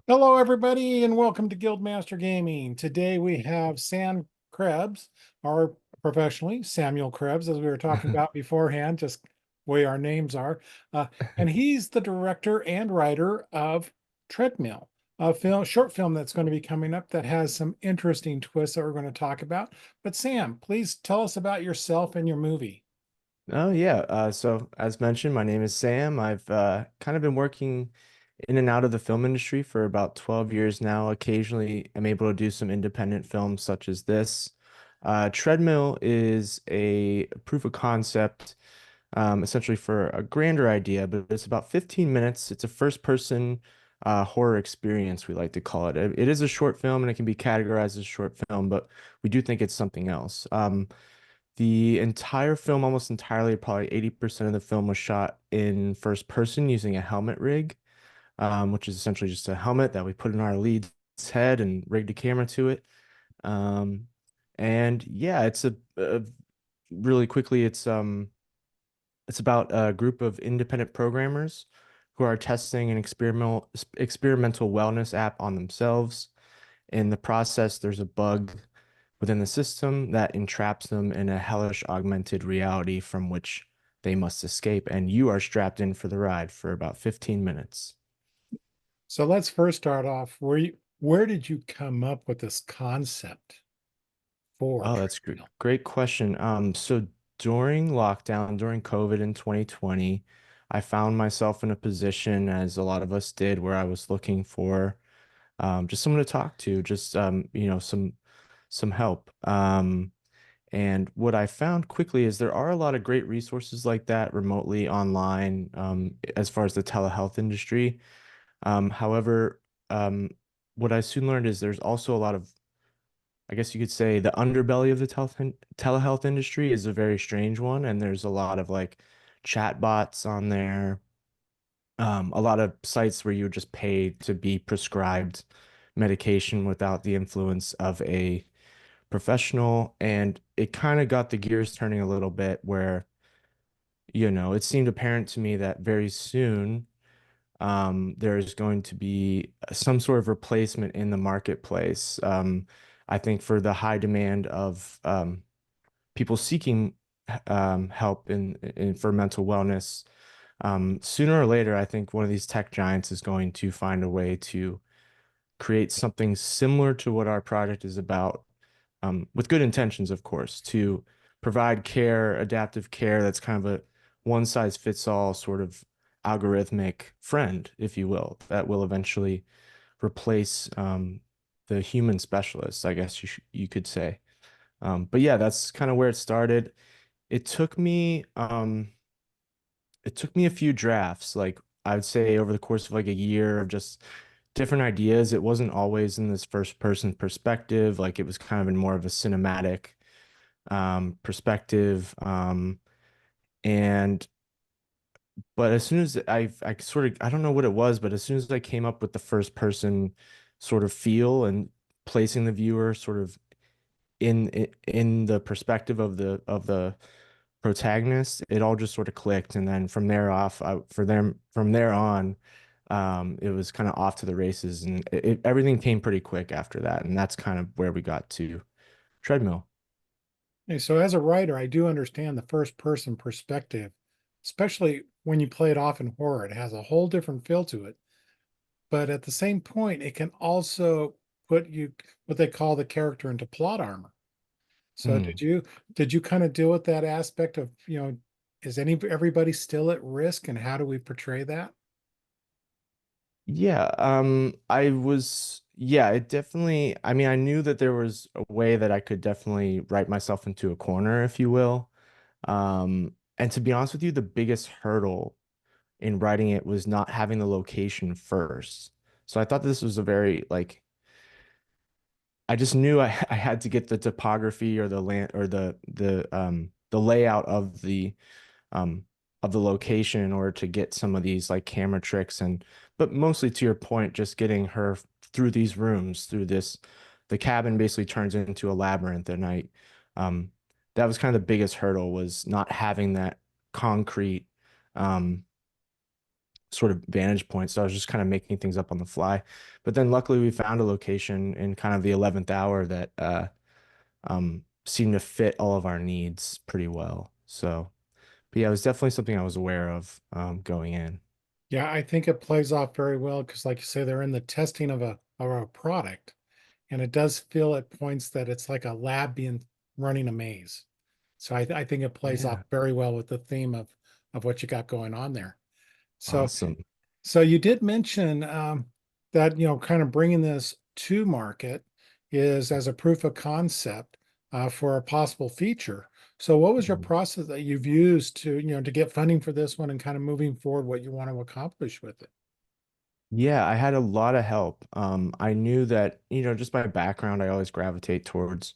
Hello, everybody, and welcome to Guildmaster Gaming. Today we have Sam Krebs, or professionally Samuel Krebs, as we were talking about beforehand, just way our names are. Uh, and he's the director and writer of Treadmill, a short film that's going to be coming up that has some interesting twists that we're going to talk about. But Sam, please tell us about yourself and your movie. Oh yeah. So as mentioned, my name is Sam. I've kind of been working in and out of the film industry for about 12 years now. Occasionally, I'm able to do some independent films such as this. Treadmill is a proof of concept, essentially for a grander idea, but it's about 15 minutes. It's a first-person horror experience, we like to call it. It is a short film and it can be categorized as a short film, but we do think it's something else. The entire film, almost entirely, probably 80% of the film was shot in first person using a helmet rig, which is essentially just a helmet that we put in our lead's head and rigged a camera to it. Um, and yeah, it's really quickly, it's about a group of independent programmers who are testing an experimental wellness app on themselves. In the process, there's a bug within the system that entraps them in a hellish augmented reality from which they must escape, and you are strapped in for the ride for about 15 minutes. So let's first start off. Where did you come up with this concept for Oh, that's great. Treadmill? Great question. So during lockdown, during COVID in 2020, I found myself in a position, as a lot of us did, where I was looking for just someone to talk to, just some help. And what I found quickly is there are a lot of great resources like that remotely online, as far as the telehealth industry. However, um, what I soon learned is there's also a lot of, I guess you could say, the underbelly of the telehealth industry is a very strange one, and there's a lot of like chat bots on there, a lot of sites where you would just pay to be prescribed medication without the influence of a professional, and it kind of got the gears turning a little bit where, it seemed apparent to me that very soon there's going to be some sort of replacement in the marketplace. I think for the high demand of people seeking help in for mental wellness, sooner or later, I think one of these tech giants is going to find a way to create something similar to what our project is about, with good intentions, of course, to provide care, adaptive care that's kind of a one size fits all sort of algorithmic friend, if you will, that will eventually replace the human specialists, I guess you could say. But yeah, that's kind of where it started. It took me um, it took me a few drafts, like I would say over the course of like a year of just different ideas. It wasn't always in this first person perspective, like it was kind of in more of a cinematic perspective. And but as soon as I sort of, I don't know what it was, but as soon as I came up with the first person sort of feel and placing the viewer sort of in the perspective of the protagonist, it all just sort of clicked. And then from there off, from there on, it was kind of off to the races, and everything came pretty quick after that. And that's kind of where we got to Treadmill. Okay, so as a writer, I do understand the first person perspective, especially when you play it off in horror. It has a whole different feel to it. But at the same point, it can also put you what they call the character into plot armor. So Hmm. did you kind of deal with that aspect of, is everybody still at risk and how do we portray that? Yeah, it definitely, I mean, I knew that there was a way that I could definitely write myself into a corner, if you will. And to be honest with you, the biggest hurdle in writing it was not having the location first. So I thought this was a very like, I just knew I had to get the topography or the land or the layout um of the location in order to get some of these like camera tricks, and but mostly to your point, just getting her through these rooms, through this, the cabin basically turns into a labyrinth, and um that was kind of the biggest hurdle, was not having that concrete um sort of vantage point. So I was just kind of making things up on the fly. But then luckily we found a location in kind of the 11th hour that seemed to fit all of our needs pretty well. So, but yeah, it was definitely something I was aware of going in. Yeah, I think it plays off very well because, like you say, they're in the testing of a product, and it does feel at points that it's like a lab being running a maze. So I think it plays off Yeah. very well with the theme of what you got going on there. So Awesome. so you did mention that kind of bringing this to market is as a proof of concept for a possible feature. So what was your Mhm. process that you've used to to get funding for this one and kind of moving forward what you want to accomplish with it? Yeah, I had a lot of help. I knew that, just my background, I always gravitate towards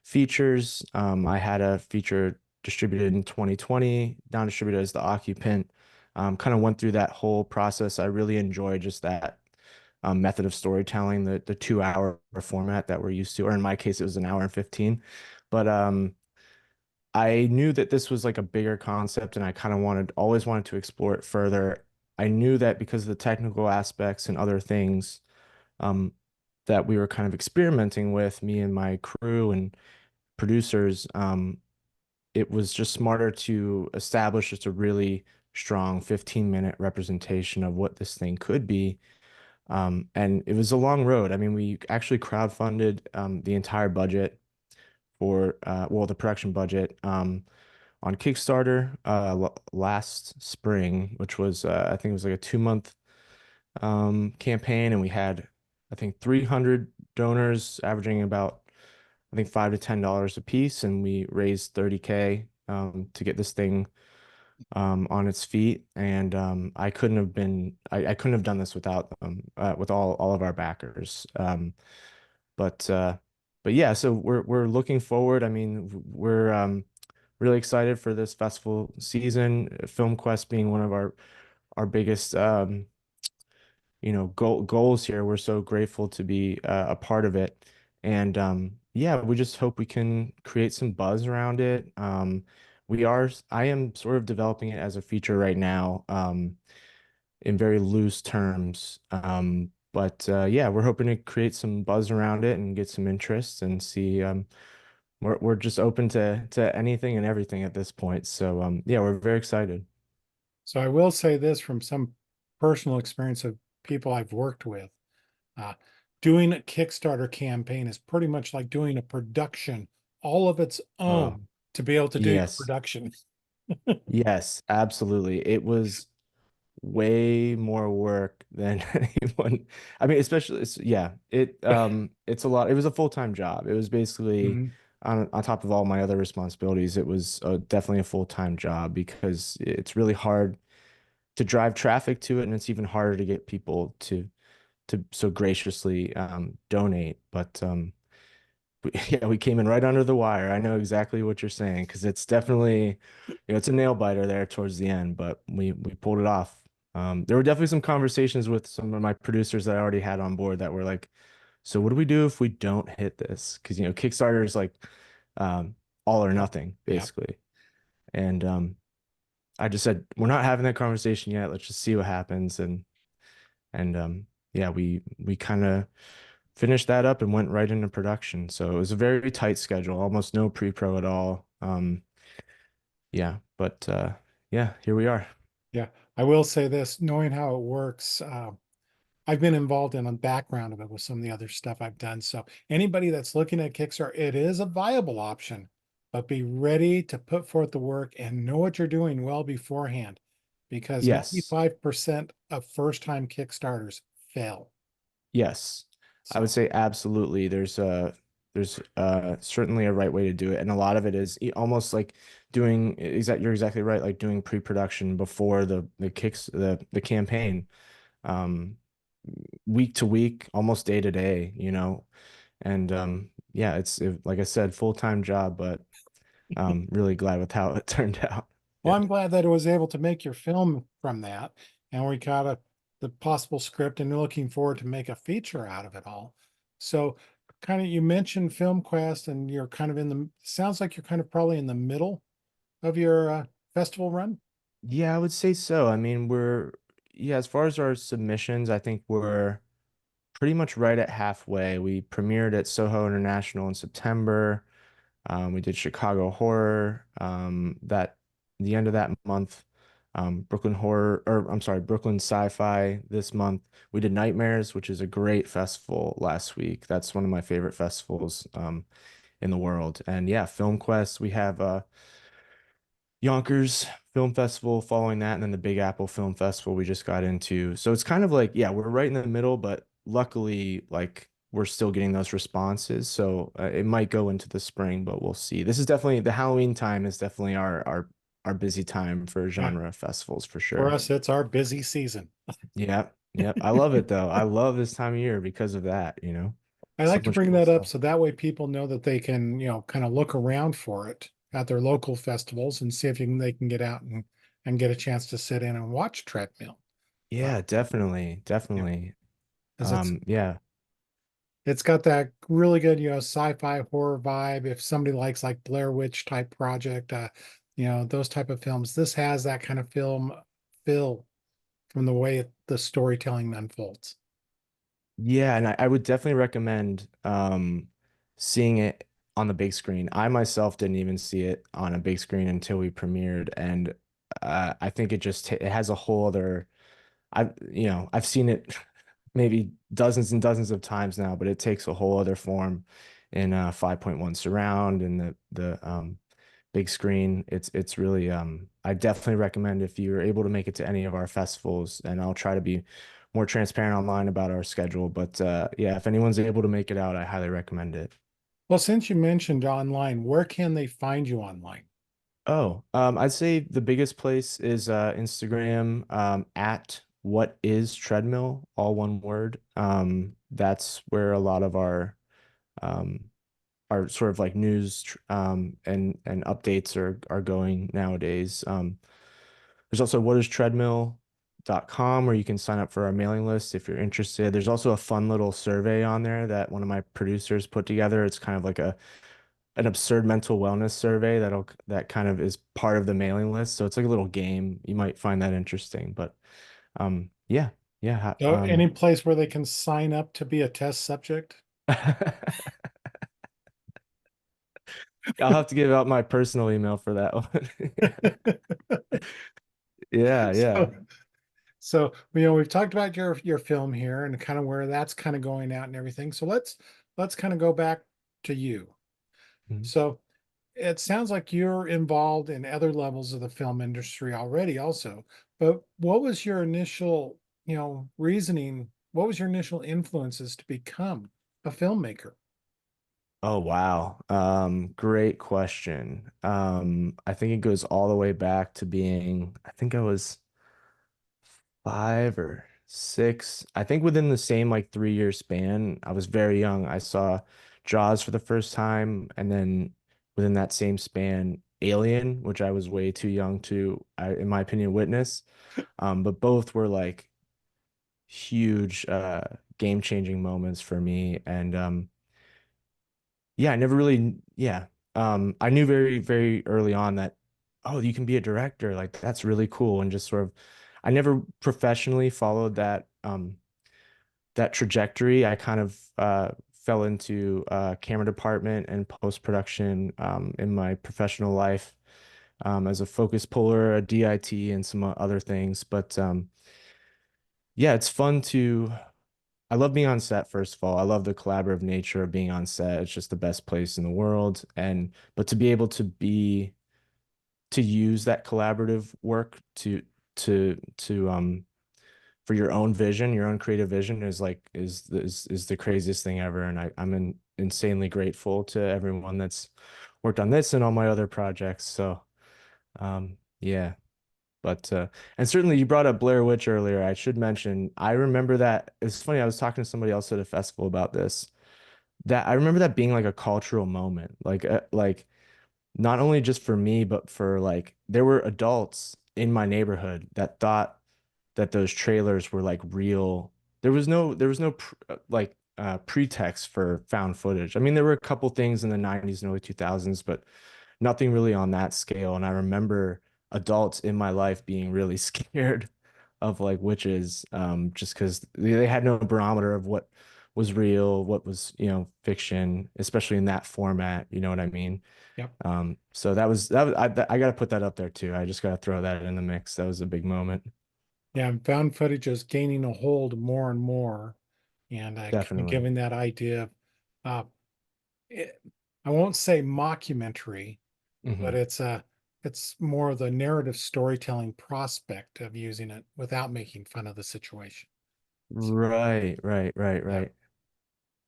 features. I had a feature distributed in 2020, down distributed as the occupant. Kind of went through that whole process. I really enjoy just that method of storytelling, the 2 hour format that we're used to, or in my case, it was an hour and 15. But I knew that this was like a bigger concept and I kind of always wanted to explore it further. I knew that because of the technical aspects and other things um, that we were kind of experimenting with, me and my crew and producers, it was just smarter to establish just a really strong 15-minute representation of what this thing could be. And it was a long road. I mean, we actually crowdfunded the entire budget for, well, the production budget. On Kickstarter last spring, which was I think it was like a 2 month campaign, and we had I think 300 donors, averaging about I think $5 to $10 a piece, and we raised 30K to get this thing on its feet. And I couldn't have done this without with all of our backers. But uh, but yeah, so we're looking forward. I mean, we're really excited for this festival season. Film Quest being one of our biggest goals here. We're so grateful to be a part of it, and yeah, we just hope we can create some buzz around it. I am sort of developing it as a feature right now, in very loose terms. But yeah, we're hoping to create some buzz around it and get some interest and see. We're just open to anything and everything at this point. So yeah, we're very excited. So I will say this from some personal experience of people I've worked with. Uh, Doing a Kickstarter campaign is pretty much like doing a production all of its Uh, own to be able to do your yes, production. yes, absolutely. It was way more work than anyone. I mean, especially yeah, it's a lot. It was a full-time job. It was basically Mhm. on top of all my other responsibilities. It was definitely a full-time job because it's really hard to drive traffic to it, and it's even harder to get people to so graciously donate. But yeah, we came in right under the wire. I know exactly what you're saying because it's definitely, it's a nail biter there towards the end, but we pulled it off. There were definitely some conversations with some of my producers that I already had on board that were like, so what do we do if we don't hit this? Because Kickstarter is like um, all or nothing Yeah. basically. And I just said we're not having that conversation yet. Let's just see what happens. And yeah, we kind of finished that up and went right into production. So it was a very tight schedule, almost no pre-pro at all. Yeah, but yeah, here we are. Yeah. I will say this, knowing how it works, I've been involved in a background of it with some of the other stuff I've done. So anybody that's looking at Kickstarter, it is a viable option, but be ready to put forth the work and know what you're doing well beforehand, because Yes. 95% of first-time Kickstarters fail. Yes. I would So say absolutely. There's certainly a right way to do it. And a lot of it is almost like you're exactly right, like doing pre-production before the campaign. Um Week to week, almost day to day, And yeah, like I said, full-time job, but really glad with how it turned out. well, Yeah. I'm glad that it was able to make your film from that, and we got the possible script, and looking forward to make a feature out of it all. So, kind of, you mentioned Film Quest, and you're kind of sounds like you're kind of probably in the middle of your festival run. Yeah, I would say so. I mean, yeah, as far as our submissions, I think we're pretty much right at halfway. We premiered at Soho International in September. We did Chicago Horror that the end of that month. Brooklyn Horror, or I'm sorry, Brooklyn Sci-Fi this month. We did Nightmares, which is a great festival last week. That's one of my favorite festivals in the world. And yeah, Film Quest, we have Yonkers Film Festival following that, and then the Big Apple Film Festival we just got into. So it's kind of like, yeah, we're right in the middle, but luckily, like we're still getting those responses. So it might go into the spring, but we'll see. This is definitely the Halloween time is definitely our busy time for Yeah, genre festivals for for sure. us, it's our busy season. Yep, yep. I love it though. I love this time of year because of that, you know. I So like to much bring cool that up stuff. so that way people know that they can, kind of look around for it at their local festivals and see if they can get out and get a chance to sit in and watch Treadmill. Uh, Yeah, definitely, yeah, definitely. because Yeah. it's got that really good, sci-fi horror vibe. If somebody likes like Blair Witch type project, those type of films, this has that kind of feel from the way the storytelling unfolds. Yeah, and I would definitely recommend seeing it on the big screen. I myself didn't even see it on a big screen until we premiered, and I think it has a whole other. I've seen it maybe dozens and dozens of times now, but it takes a whole other form in 5.1 surround and the big screen. It's really I definitely recommend if you're able to make it to any of our festivals, and I'll try to be more transparent online about our schedule. But yeah, if anyone's able to make it out, I highly recommend it. Well, since you mentioned online, where can they find you online? Oh, I'd say the biggest place is Instagram at what is treadmill, all one word. That's where a lot of um, our sort of like news and updates are going nowadays. There's also whatistreadmill.com where you can sign up for our mailing list if you're interested. There's also a fun little survey on there that one of my producers put together. It's kind of like an absurd mental wellness survey that kind of is part of the mailing list. So it's like a little game. You might find that interesting. But yeah, yeah. So any place where they can sign up to be a test subject? I'll have to give out my personal email for that one. Yeah, yeah. So, so we've talked about your film here and kind of where that's kind of going out and everything. So let's kind of go back to you. Mhm. So it sounds like you're involved in other levels of the film industry already also. But what was your initial, reasoning? What was your initial influences to become a filmmaker? Oh wow. Great question. I think it goes all the way back to being, I think I was 5 or 6. I think within the same like 3 year span, I was very young. I saw Jaws for the first time, and then within that same span, Alien, which I was way too young to, in my opinion, witness. But both were like huge, game-changing moments for me. And yeah, I never really, yeah. I knew very, very early on that, oh, you can be a director. Like that's really cool. And just sort of, I never professionally followed that trajectory. I kind of fell into camera department and post-production in my professional life as a focus puller, a DIT, and some other things. But yeah, it's fun to I love being on set, first of all. I love the collaborative nature of being on set. It's just the best place in the world. And but to be able to use that collaborative work to for your own vision, your own creative vision is the craziest thing ever. And I'm insanely grateful to everyone that's worked on this and all my other projects. So yeah. But and certainly you brought up Blair Witch earlier. I should mention, I remember that it's funny, I was talking to somebody else at a festival about this. That I remember that being like a cultural moment. Like not only just for me, but for like there were adults in my neighborhood that thought that those trailers were like real. There was no pretext for found footage. I mean, there were a couple things in the 90s and early 2000s, but nothing really on that scale. And I remember adults in my life being really scared of like witches, just because they had no barometer of what was real, what was, fiction, especially in that format. You know what I mean? Yep. So that was I got to put that up there too. I just got to throw that in the mix. That was a big moment. Yeah, and found footage is gaining a hold more and more, and kind of Definitely. giving that idea of, uh, it, I won't say mockumentary, but Hmm. it's more of the narrative storytelling prospect of using it without making fun of the situation. So, Right, right, right, yeah. right.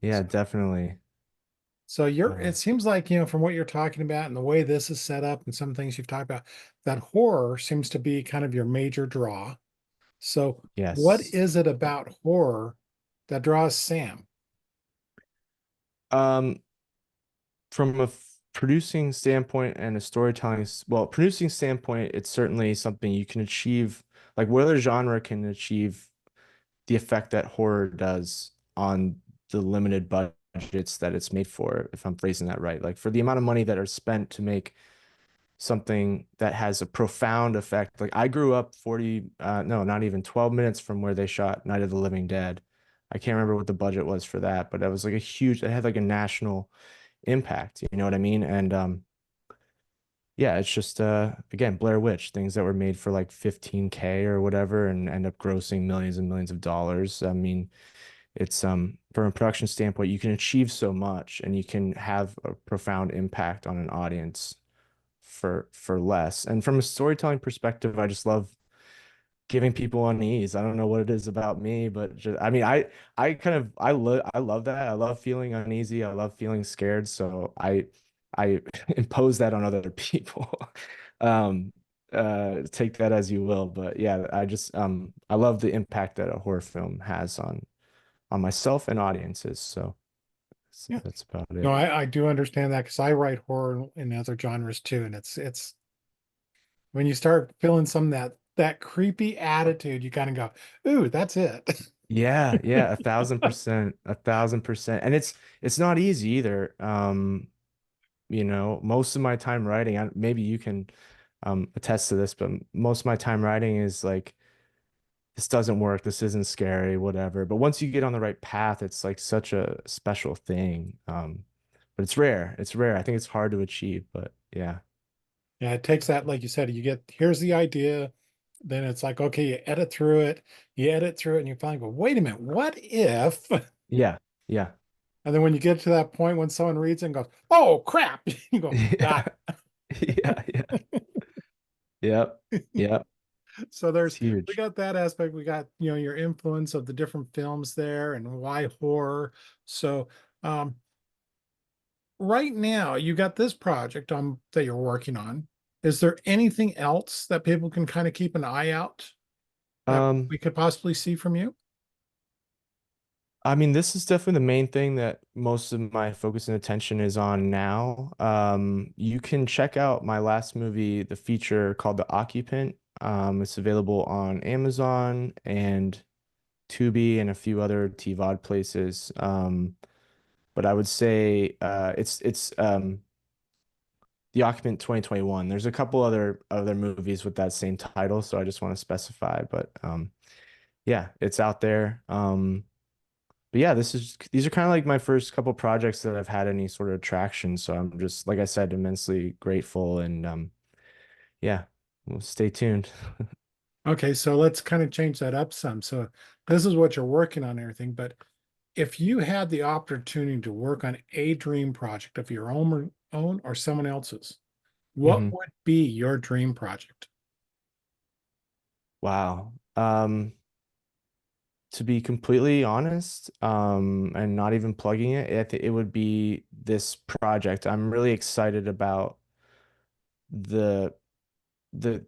Yeah, So, definitely. so it Uh, seems like, from what you're talking about and the way this is set up and some things you've talked about, that horror seems to be kind of your major draw. So, what yes. is it about horror that draws Sam? Um, from a producing standpoint and a storytelling, well, producing standpoint, it's certainly something you can achieve, like whether genre can achieve the effect that horror does on the limited budgets that it's made for, if I'm phrasing that right. Like for the amount of money that are spent to make something that has a profound effect. Like I grew up 40, no, not even 12 minutes from where they shot Night of the Living Dead. I can't remember what the budget was for that, but that was like it had like a national impact, you know what I mean? And yeah, it's just again, Blair Witch, things that were made for like 15K or whatever and end up grossing millions and millions of dollars. I mean, it's from a production standpoint, you can achieve so much and you can have a profound impact on an audience for less. And from a storytelling perspective, I just love giving people unease. I don't know what it is about me, but just, I mean, I love that. I love feeling uneasy. I love feeling scared. So I impose that on other people. Um, take that as you will. But yeah, I love the impact that a horror film has on myself and audiences. So Yeah. that's about No, it. I do understand that because I write horror in other genres too, and it's when you start feeling some of that creepy attitude, you kind of go, "Ooh, that's it." Yeah, yeah, 1,000%, 1,000%. And it's not easy either. Most of my time writing, maybe you can attest to this, but most of my time writing is like, this doesn't work, this isn't scary, whatever. But once you get on the right path, it's like such a special thing. But it's rare. It's rare. I think it's hard to achieve, but yeah. Yeah, it takes that, like you said, here's the idea, then it's like, okay, you edit through it, and you finally go, wait a minute, what if? Yeah. Yeah. And then when you get to that point when someone reads it and goes, oh crap, you go, got Yeah. Yeah. Yeah. Yep. it. Yep. So It's we huge. got that aspect. We got, your influence of the different films there and why horror. So um right now you got this project on that you're working on. Is there anything else that people can kind of keep an eye out that Um, we could possibly see from you? I mean, this is definitely the main thing that most of my focus and attention is on now. You can check out my last movie, the feature called The Occupant. It's available on Amazon and Tubi and a few other TVOD places. But I would say it's The Occupant 2021. There's a couple other movies with that same title, so I just want to specify. But yeah, it's out there. But yeah, these are kind of like my first couple projects that I've had any sort of traction. So I'm just, like I said, immensely grateful and yeah, well, stay tuned. Okay, so let's kind of change that up some. So this is what you're working on and everything, but if you had the opportunity to work on a dream project of your own or someone else's, what Hmm. would be your dream project? Wow. To be completely honest, and not even plugging it, it would be this project. I'm really excited about the the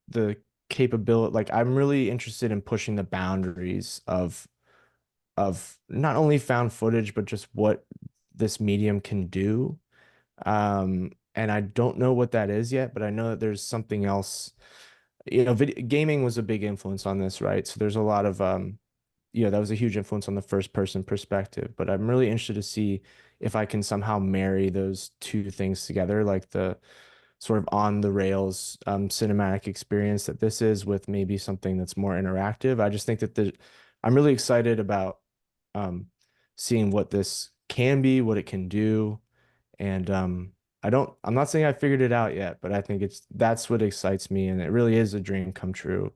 the capability. Like I'm really interested in pushing the boundaries of not only found footage, but just what this medium can do. And I don't know what that is yet, but I know that there's something else. Gaming was a big influence on this, right? So there's a lot of that was a huge influence on the first person perspective. But I'm really interested to see if I can somehow marry those two things together, like the sort of on the rails cinematic experience that this is with maybe something that's more interactive. I just think that I'm really excited about um, seeing what this can be, what it can do, and I'm not saying I figured it out yet, but I think that's what excites me, and it really is a dream come true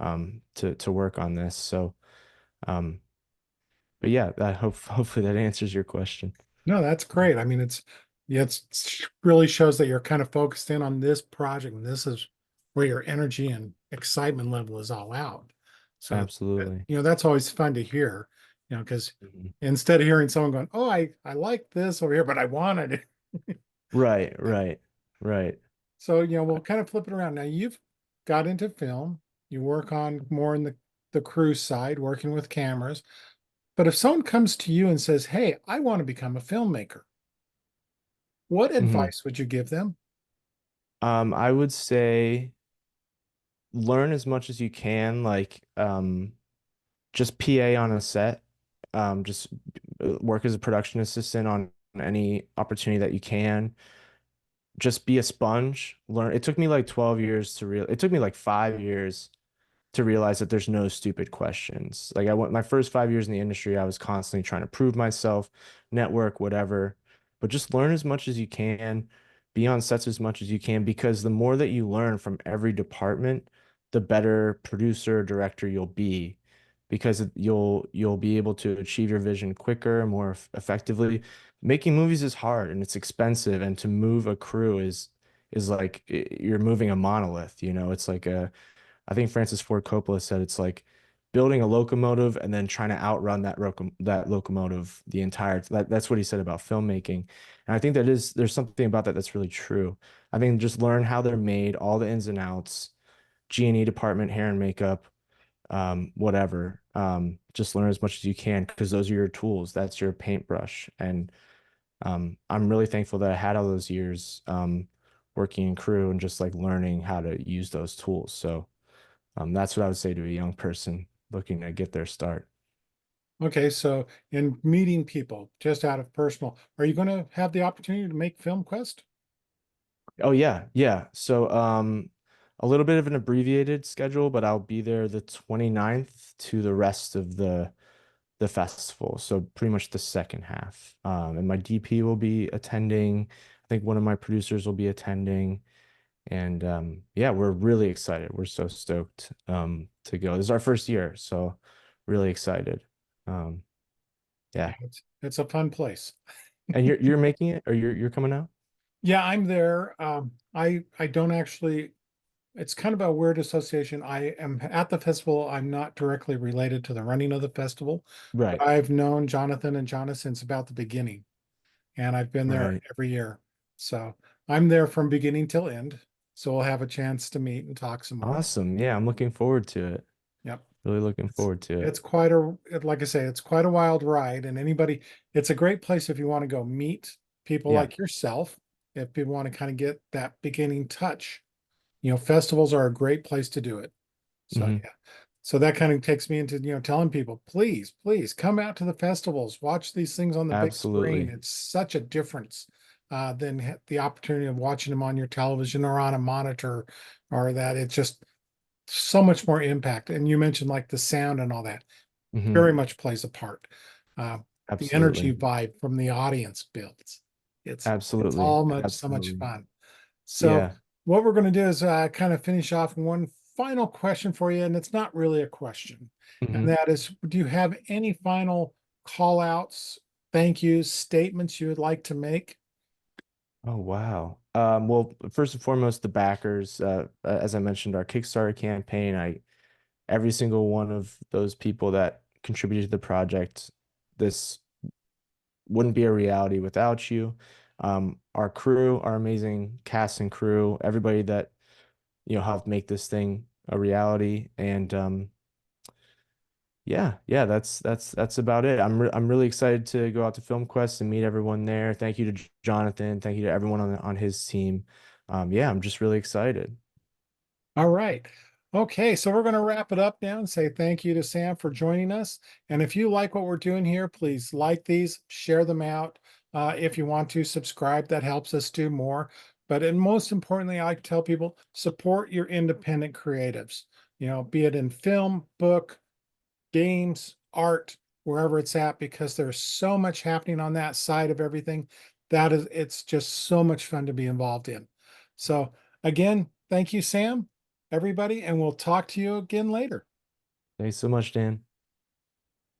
to work on this. So, um, but yeah, hopefully that answers your question. No, that's great. I mean, yeah, really shows that you're kind of focused in on this project, and this is where your energy and excitement level is all out. So, Absolutely. that's always fun to hear, because Mhm. instead of hearing someone going, "Oh, I like this over here, but I wanted it." Right, right, right. So, we'll kind of flip it around. Now, you've got into film, you work on more in the crew side, working with cameras. But if someone comes to you and says, "Hey, I want to become a filmmaker," what Mhm. advice would you give them? I would say learn as much as you can, like just PA on a set, just work as a production assistant on any opportunity that you can. Just be a sponge, learn. It took me like 12 years to real. It took me like 5 years to realize that there's no stupid questions. Like I went my first 5 years in the industry, I was constantly trying to prove myself, network, whatever. But just learn as much as you can, be on sets as much as you can, because the more that you learn from every department, the better producer, director you'll be. Because you'll be able to achieve your vision quicker, more effectively. Making movies is hard and it's expensive, and to move a crew is like you're moving a monolith, you know, it's like a I think Francis Ford Coppola said it's like building a locomotive and then trying to outrun that locomotive the entire that's what he said about filmmaking. And I think there's something about that that's really true. I think just learn how they're made, all the ins and outs, G&E department, hair and makeup, whatever. Just learn as much as you can because those are your tools. That's your paintbrush. And I'm really thankful that I had all those years working in crew and just like learning how to use those tools. So that's what I would say to a young person looking to get their start. Okay, so in meeting people, just out of personal, are you going to have the opportunity to make Film Quest? Oh yeah, yeah. So a little bit of an abbreviated schedule, but I'll be there the 29th to the rest of the festival. So pretty much the second half. And my DP will be attending. I think one of my producers will be attending. And yeah, we're really excited. We're so stoked to go. This is our first year, so really excited. Um, Yeah, yeah. it's a fun place. And you're making it or you're coming out? Yeah, I'm there. I don't actually. It's kind of a weird association. I am at the festival. I'm not directly related to the running of the festival, but Right, I've known Jonathan and Jonna since about the beginning, and I've been there right. every year. So I'm there from beginning till end. So we'll have a chance to meet and talk some more. Awesome. Yeah, I'm looking forward to it. Yep. Really looking It's forward to it. it's quite like I say, it's quite a wild ride. And it's a great place if you want to go meet people Yeah. like yourself, if people want to kind of get that beginning touch. Festivals are a great place to do it. So Hmm. yeah. So that kind of takes me into, telling people, please, please come out to the festivals, watch these things on the big screen. Absolutely. It's such a difference than the opportunity of watching them on your television or on a monitor, or that it's just so much more impact. And you mentioned like the sound and all that Hmm. very much plays a part. Uh, the energy Absolutely. vibe from the audience builds. It's Absolutely. all so much Absolutely. fun. So Yeah. what we're going to do is kind of finish off one final question for you, and it's not really a question, and Hmm. that is, do you have any final call outs, thank yous, statements you would like to make? Oh, wow. Well, first and foremost, the backers, as I mentioned, our Kickstarter campaign, every single one of those people that contributed to the project, this wouldn't be a reality without you. Our crew, our amazing cast and crew, everybody that helped make this thing a reality. And yeah, yeah, that's about it. I'm really excited to go out to Film Quest and meet everyone there. Thank you to Jonathan. Thank you to everyone on his team. Yeah, I'm just really excited. All right. Okay, so we're going to wrap it up now and say thank you to Sam for joining us. And if you like what we're doing here, please like these, share them out. If you want to subscribe, that helps us do more. But and most importantly, I like to tell people support your independent creatives, be it in film, book, games, art, wherever it's at, because there's so much happening on that side of everything. It's just so much fun to be involved in. So again, thank you, Sam, everybody, and we'll talk to you again later. Thanks so much, Dan.